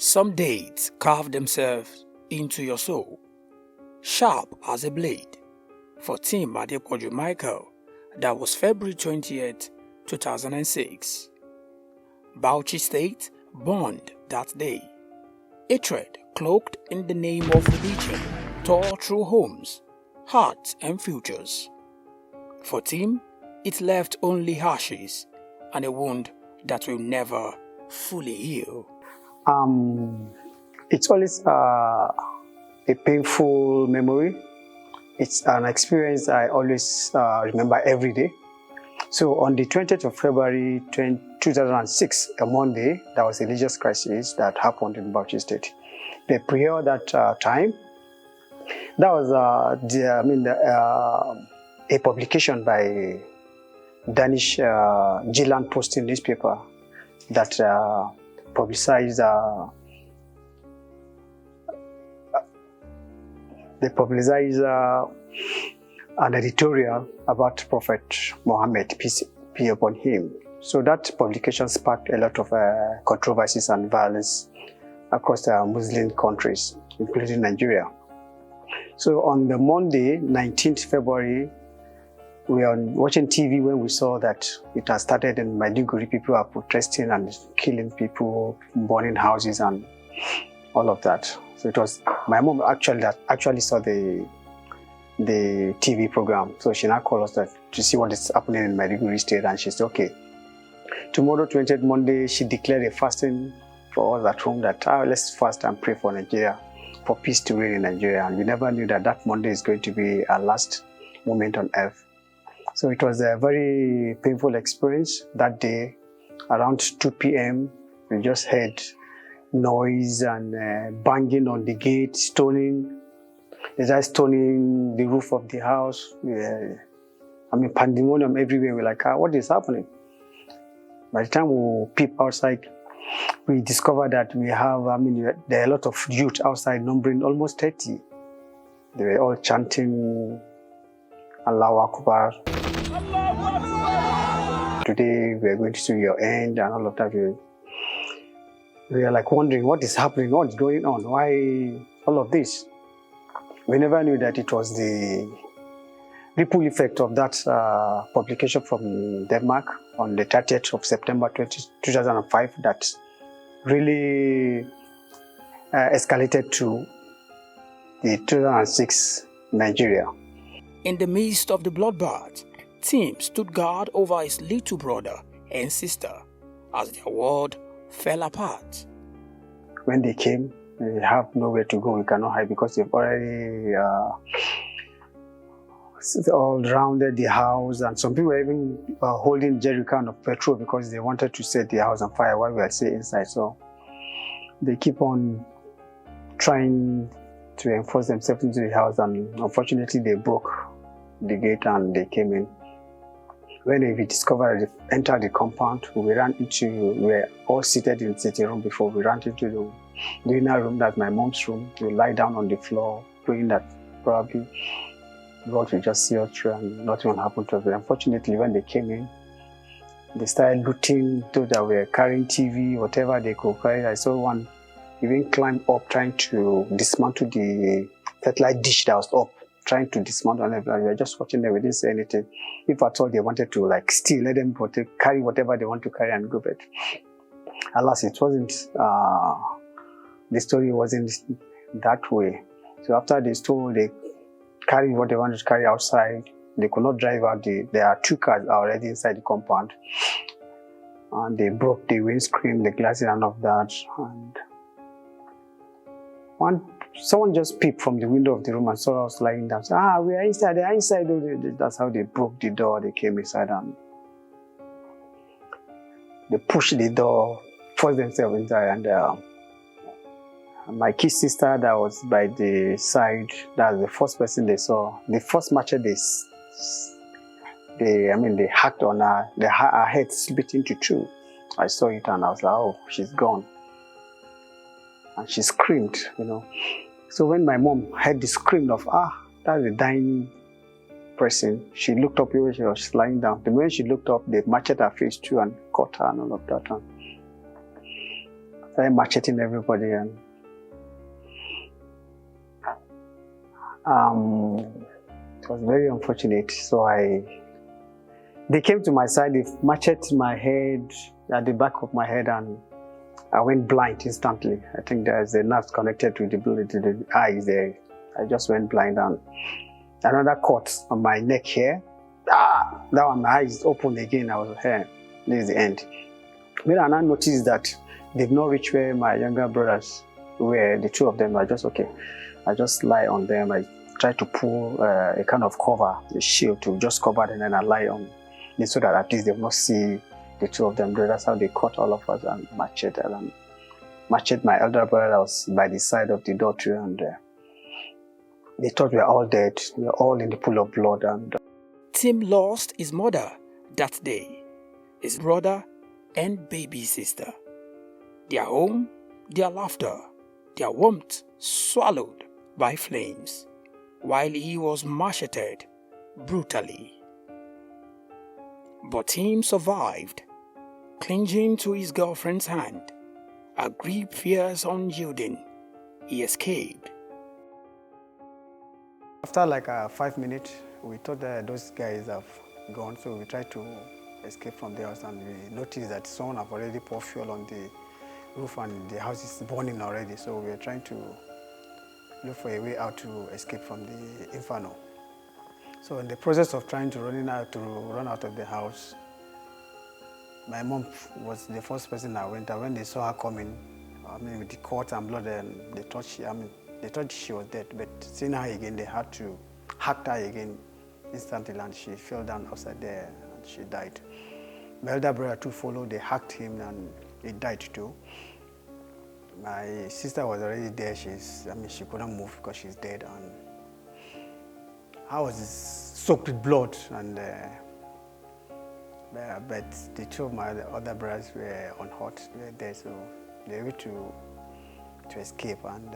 Some dates carve themselves into your soul, sharp as a blade. For Team Adepoju Michael, that was February 20th, 2006. Bauchi State burned that day. Hatred cloaked in the name of religion tore through homes, hearts and futures. For Team, it left only ashes and a wound that will never fully heal. It's always a painful memory. It's an experience I always remember every day. So on the 20th of February 2006, a Monday, there was a religious crisis that happened in Bauchi State. The prior that time, that was a publication by Danish Zealand Posting newspaper that publicized an editorial about Prophet Muhammad, peace be upon him. So that publication sparked a lot of controversies and violence across the Muslim countries, including Nigeria. So on the Monday, 19th February, we were watching TV when we saw that it had started in Maiduguri. People are protesting and killing people, burning houses and all of that. So it was my mom actually saw the TV program. So she now called us to see what is happening in Maiduguri State, and she said, okay, tomorrow, 20th Monday, she declared a fasting for us at home that let's fast and pray for Nigeria, for peace to reign in Nigeria. And we never knew that Monday is going to be our last moment on earth. So it was a very painful experience that day. Around 2 p.m., we just heard noise and banging on the gate, stoning. They started stoning the roof of the house. Pandemonium everywhere. We're like, what is happening? By the time we peep outside, we discovered that we have, there are a lot of youth outside, numbering almost 30. They were all chanting Allahu Akbar. Today we are going to see your end and all of that. We are like wondering what is happening, what is going on, why all of this. We never knew that it was the ripple effect of that publication from Denmark on the 30th of September 2005 that really escalated to the 2006 Nigeria. In the midst of the bloodbath, Tim stood guard over his little brother and sister as their world fell apart. When they came, we have nowhere to go. We cannot hide because they've already all rounded the house, and some people were even holding jerrycan of petrol because they wanted to set the house on fire while we were still inside. So they keep on trying to enforce themselves into the house, and unfortunately they broke the gate and they came in. When we discovered they entered the compound, we were all seated in the sitting room before. We ran into the dinner room, that's my mom's room. We lie down on the floor, praying that probably God will just see us through and nothing will happen to us. But unfortunately, when they came in, they started looting, those that were carrying TV, whatever they could carry. I saw one even climb up, trying to dismantle the satellite dish that was up, trying to dismantle and everything. We were just watching them, we didn't say anything. If at all they wanted to steal, let them carry whatever they want to carry and go back. Alas, it wasn't, the story wasn't that way. So after they stole, they carried what they wanted to carry outside. They could not drive out. There are 2 cars already inside the compound. And they broke the windscreen, the glasses and all of that. And someone just peeped from the window of the room and saw us lying down. Said, we are inside, they are inside. That's how they broke the door. They came inside and they pushed the door, forced themselves inside. And my kid sister that was by the side, that's the first person they saw. The first machete they hacked on her, her head split into 2. I saw it and I was like, oh, she's gone. And she screamed, So when my mom heard the scream of, that's a dying person, she looked up where she was lying down. The moment she looked up, they matched her face too and caught her and all of that. started macheting everybody, and it was very unfortunate. So they came to my side, they macheted my head, at the back of my head, and I went blind instantly. I think there's a nerve connected to the eyes there. I just went blind, and another cut on my neck here. That one, my eyes opened again. I was here. This is the end. Then I now noticed that they've not reached where my younger brothers were. The two of them are just okay. I just lie on them. I try to pull a kind of cover, a shield to just cover them, and I lie on them so that at least they will not see the two of them. That's how they caught all of us and macheted. And macheted my elder brother. I was by the side of the door too, and they thought we were all dead. We were all in the pool of blood. And Tim lost his mother that day, his brother and baby sister. Their home, their laughter, their warmth swallowed by flames, while he was macheted brutally. But Tim survived, clinging to his girlfriend's hand, a grip fierce unyielding. He escaped. after like 5 minutes, we thought that those guys have gone, so we tried to escape from the house, and we noticed that someone have already poured fuel on the roof and the house is burning already. So we are trying to look for a way out to escape from the inferno. So in the process of trying to run out of the house, my mom was the first person that went out. When they saw her coming, with the cut and blood, they thought she was dead. But seeing her again, they had to hack her again instantly, and she fell down outside there and she died. My elder brother too followed. They hacked him and he died too. My sister was already there. She couldn't move because she's dead, and I was soaked with blood, and but the two of my other brothers were unhurt. They were there, so they were able to escape. And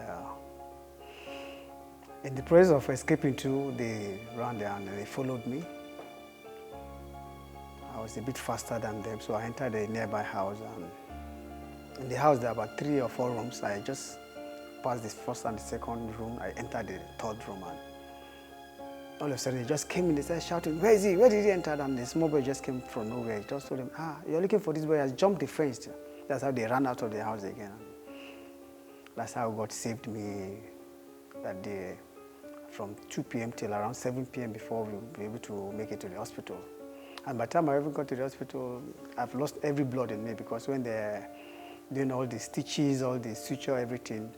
in the process of escaping too, they ran there and they followed me. I was a bit faster than them, so I entered a nearby house, and in the house there are about 3 or 4 rooms. I just passed the first and the second room. I entered the third room, and all of a sudden they just came in. They started shouting, "Where is he? Where did he enter?" And the small boy just came from nowhere. He just told them, "You're looking for this boy, he has jumped the fence." That's how they ran out of the house again. That's how God saved me that day, from 2 p.m. till around 7 p.m. before we were able to make it to the hospital. And by the time I even got to the hospital, I've lost every blood in me, because when they're doing all the stitches, all the suture, everything,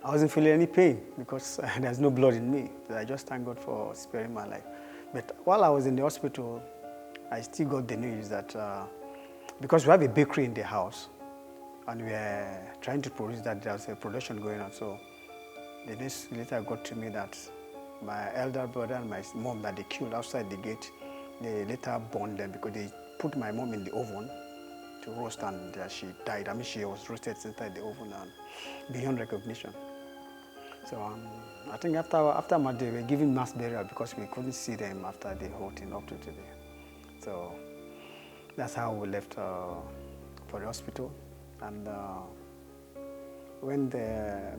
I wasn't feeling any pain because there's no blood in me. So I just thank God for sparing my life. But while I was in the hospital, I still got the news that because we have a bakery in the house and we are trying to produce that, there's a production going on. So the news later got to me that my elder brother and my mom that they killed outside the gate, they later burned them because they put my mom in the oven to roast, and she died. She was roasted inside the oven and beyond recognition. So I think after my day, we were giving mass burial because we couldn't see them after the whole thing up to today. So that's how we left for the hospital. And when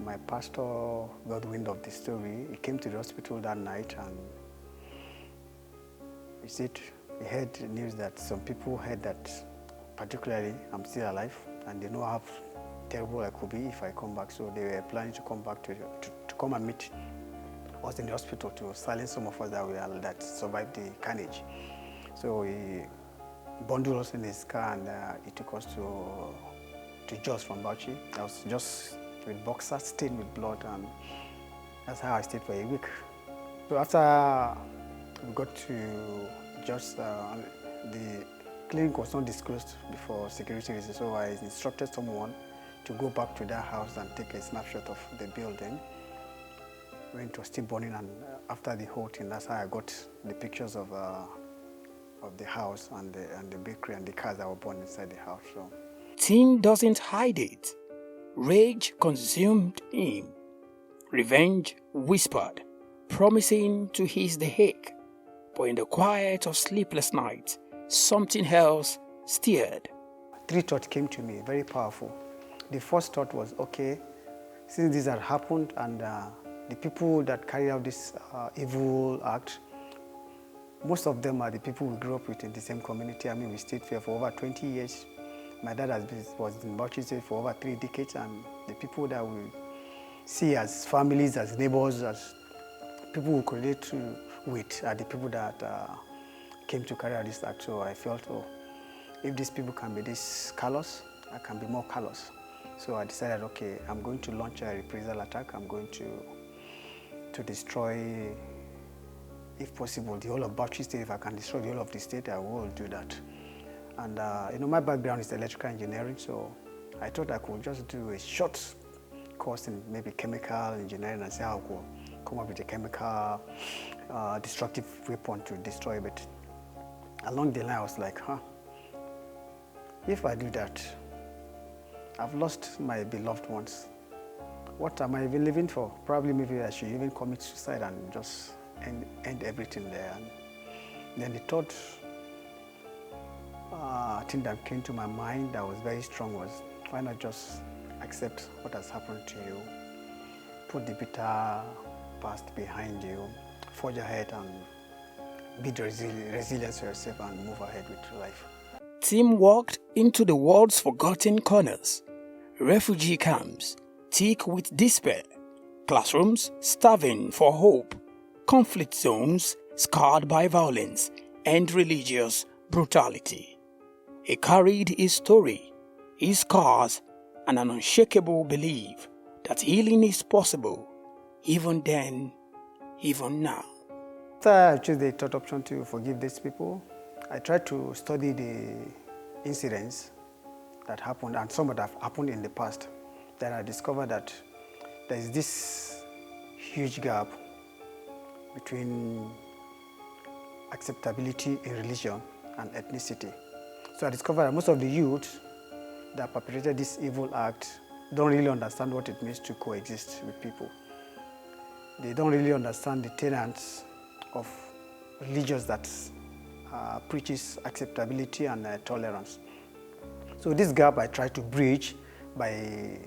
my pastor got wind of the story, he came to the hospital that night, and he said he heard the news that some people heard that particularly I'm still alive, and they know how terrible I could be if I come back. So they were planning to come back to come and meet us in the hospital to silence some of us that survived the carnage. So he bundled us in his car, and he took us to Jos from Bauchi. I was just with boxers stained with blood, and that's how I stayed for a week. So after we got to Jos, the clinic was not disclosed before security reasons, so I instructed someone to go back to that house and take a snapshot of the building when it was still burning. And after the whole thing, that's how I got the pictures of the house and the bakery and the cars that were burned inside the house. So Tim doesn't hide it. Rage consumed him. Revenge whispered, promising to ease the ache. But in the quiet of sleepless nights, something else stirred. 3 thoughts came to me, very powerful. the first thought was, okay, since this had happened and the people that carried out this evil act, most of them are the people we grew up with in the same community. I mean, we stayed here for over 20 years. My dad was in Bauchi for over 3 decades, and the people that we see as families, as neighbors, as people we relate with are the people that came to carry out this act. So I felt, oh, if these people can be this callous, I can be more callous. So I decided, okay, I'm going to launch a reprisal attack. I'm going to destroy, if possible, the whole of Bauchi state. If I can destroy the whole of the state, I will do that. And my background is electrical engineering, so I thought I could just do a short course in maybe chemical engineering and see how I could come up with a chemical destructive weapon to destroy it. Along the line, I was like, if I do that, I've lost my beloved ones. What am I even living for? Probably maybe I should even commit suicide and just end everything there. And then the third thing that came to my mind that was very strong was, why not just accept what has happened to you, put the bitter past behind you, forge ahead and be resilient to yourself and move ahead with life. Team walked into the world's forgotten corners, refugee camps, thick with despair, classrooms starving for hope, conflict zones scarred by violence and religious brutality. He carried his story, his scars, and an unshakable belief that healing is possible, even then, even now. After I chose the third option to forgive these people, I tried to study the incidents that happened and some that have happened in the past. Then I discovered that there is this huge gap between acceptability in religion and ethnicity. So I discovered that most of the youth that perpetrated this evil act don't really understand what it means to coexist with people. They don't really understand the tenets of religions that preaches acceptability and tolerance. So this gap I tried to bridge by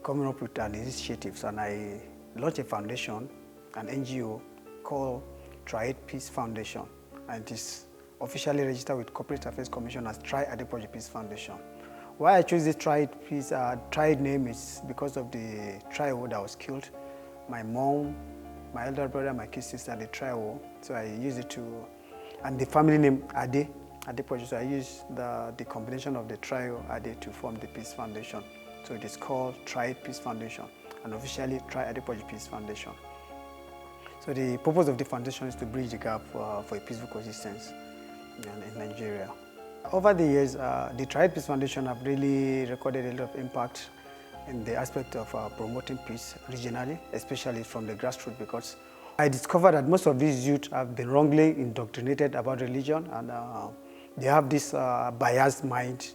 coming up with an initiative, and I launched a foundation, an NGO called Try Peace Foundation, and it is officially registered with Corporate Affairs Commission as Try Adepoju Peace Foundation. Why I chose this Try name is because of the trio that was killed. My mom, my elder brother, my kid sister, the trio. So I used it to, and the family name Adepoju. So I used the combination of the trio Ade to form the Peace Foundation. So it is called Try Peace Foundation, and officially Try Adepoju Peace Foundation. So the purpose of the foundation is to bridge the gap for a peaceful coexistence in Nigeria. Over the years, the Try Peace Foundation have really recorded a lot of impact in the aspect of promoting peace regionally, especially from the grassroots, because I discovered that most of these youth have been wrongly indoctrinated about religion, and they have this biased mind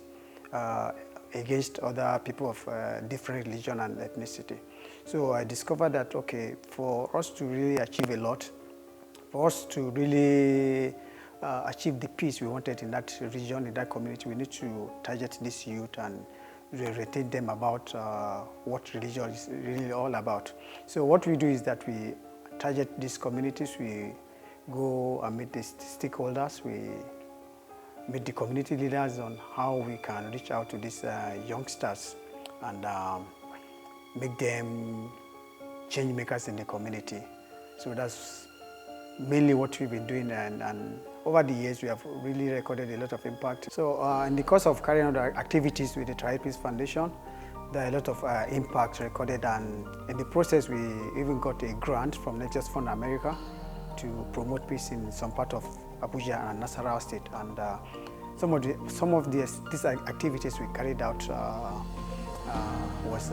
against other people of different religion and ethnicity. So I discovered that, okay, for us to really achieve a lot, for us to really achieve the peace we wanted in that region, in that community, we need to target this youth and retain them about what religion is really all about. So what we do is that we target these communities, we go and meet the stakeholders, we meet the community leaders on how we can reach out to these youngsters and make them change makers in the community. So that's mainly what we've been doing, and over the years we have really recorded a lot of impact. So in the course of carrying out our activities with the Try Peace Foundation, there are a lot of impact recorded, and in the process we even got a grant from Nature's Fund America to promote peace in some part of Abuja and Nasarawa State. And some of these activities we carried out was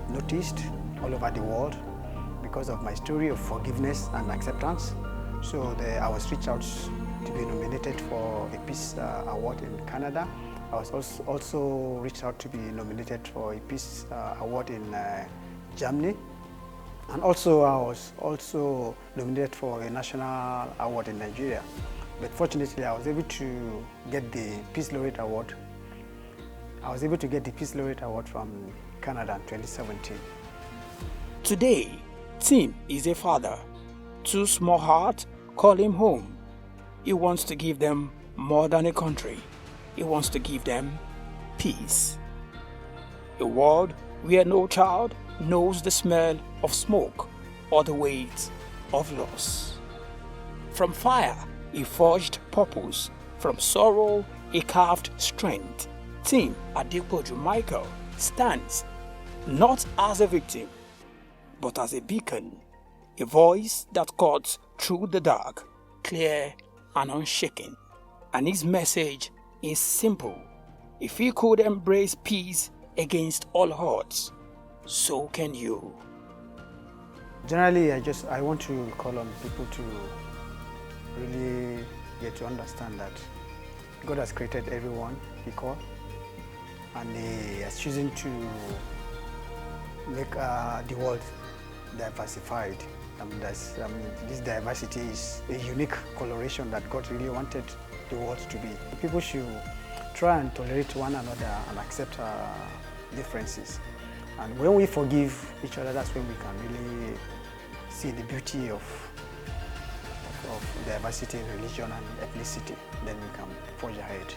noticed all over the world because of my story of forgiveness and acceptance. So I was reached out to be nominated for a Peace Award in Canada. I was also reached out to be nominated for a Peace Award in Germany. And also I was also nominated for a national award in Nigeria. But fortunately I was able to get the Peace Laureate Award I was able to get the Peace Laureate Award from Canada in 2017. Today, Tim is a father. Two small hearts call him home. He wants to give them more than a country. He wants to give them peace. A world where no child knows the smell of smoke or the weight of loss. From fire, he forged purpose. From sorrow, he carved strength. Tim Adepoju Michael stands not as a victim, but as a beacon, a voice that cuts through the dark, clear and unshaken. And his message is simple. If he could embrace peace against all odds, so can you. Generally, I want to call on people to really get to understand that God has created everyone equal, and He has chosen to make the world diversified. This diversity is a unique coloration that God really wanted the world to be. People should try and tolerate one another and accept differences. And when we forgive each other, that's when we can really see the beauty of diversity in religion and ethnicity. Then we can forge ahead.